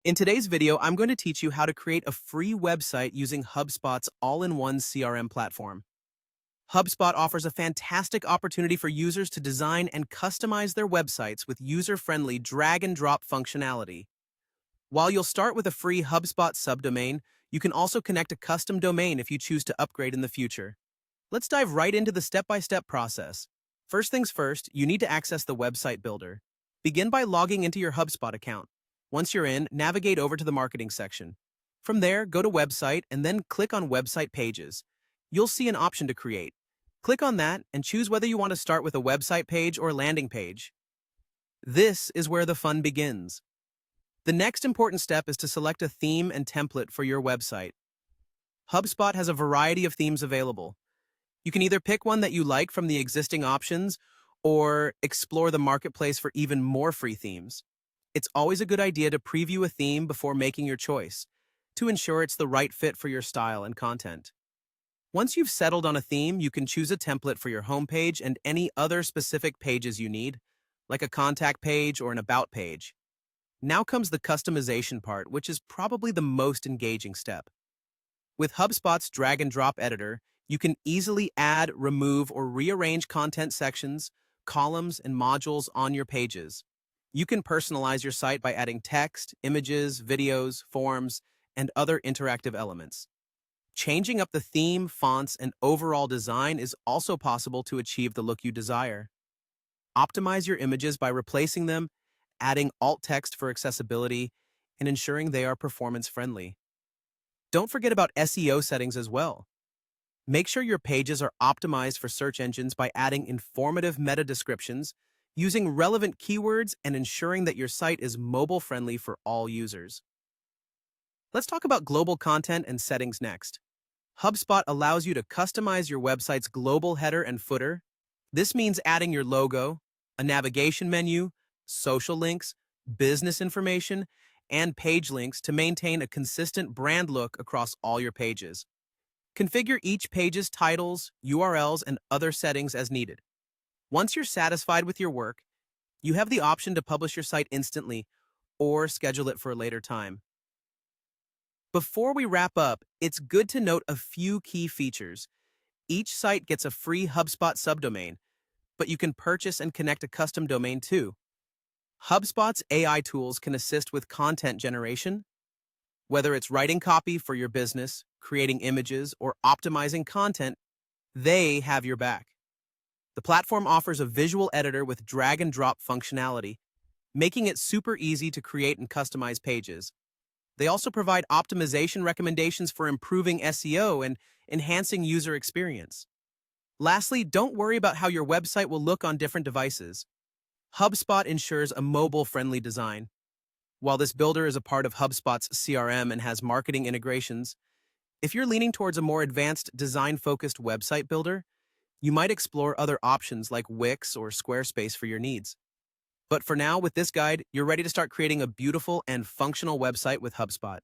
In today's video, I'm going to teach you how to create a free website using HubSpot's all-in-one CRM platform. HubSpot offers a fantastic opportunity for users to design and customize their websites with user-friendly drag-and-drop functionality. While you'll start with a free HubSpot subdomain, you can also connect a custom domain if you choose to upgrade in the future. Let's dive right into the step-by-step process. First things first, you need to access the website builder. Begin by logging into your HubSpot account. Once you're in, navigate over to the marketing section. From there, go to Website and then click on Website Pages. You'll see an option to create. Click on that and choose whether you want to start with a website page or landing page. This is where the fun begins. The next important step is to select a theme and template for your website. HubSpot has a variety of themes available. You can either pick one that you like from the existing options or explore the marketplace for even more free themes. It's always a good idea to preview a theme before making your choice to ensure it's the right fit for your style and content. Once you've settled on a theme, you can choose a template for your homepage and any other specific pages you need, like a contact page or an about page. Now comes the customization part, which is probably the most engaging step. With HubSpot's drag and drop editor, you can easily add, remove, or rearrange content sections, columns, and modules on your pages. You can personalize your site by adding text, images, videos, forms, and other interactive elements. Changing up the theme, fonts, and overall design is also possible to achieve the look you desire. Optimize your images by replacing them, adding alt text for accessibility, and ensuring they are performance-friendly. Don't forget about SEO settings as well. Make sure your pages are optimized for search engines by adding informative meta descriptions, using relevant keywords, and ensuring that your site is mobile-friendly for all users. Let's talk about global content and settings next. HubSpot allows you to customize your website's global header and footer. This means adding your logo, a navigation menu, social links, business information, and page links to maintain a consistent brand look across all your pages. Configure each page's titles, URLs, and other settings as needed. Once you're satisfied with your work, you have the option to publish your site instantly or schedule it for a later time. Before we wrap up, it's good to note a few key features. Each site gets a free HubSpot subdomain, but you can purchase and connect a custom domain too. HubSpot's AI tools can assist with content generation, whether it's writing copy for your business, creating images, or optimizing content, they have your back. The platform offers a visual editor with drag-and-drop functionality, making it super easy to create and customize pages. They also provide optimization recommendations for improving SEO and enhancing user experience. Lastly, don't worry about how your website will look on different devices. HubSpot ensures a mobile-friendly design. While this builder is a part of HubSpot's CRM and has marketing integrations, if you're leaning towards a more advanced design-focused website builder, you might explore other options like Wix or Squarespace for your needs. But for now, with this guide, you're ready to start creating a beautiful and functional website with HubSpot.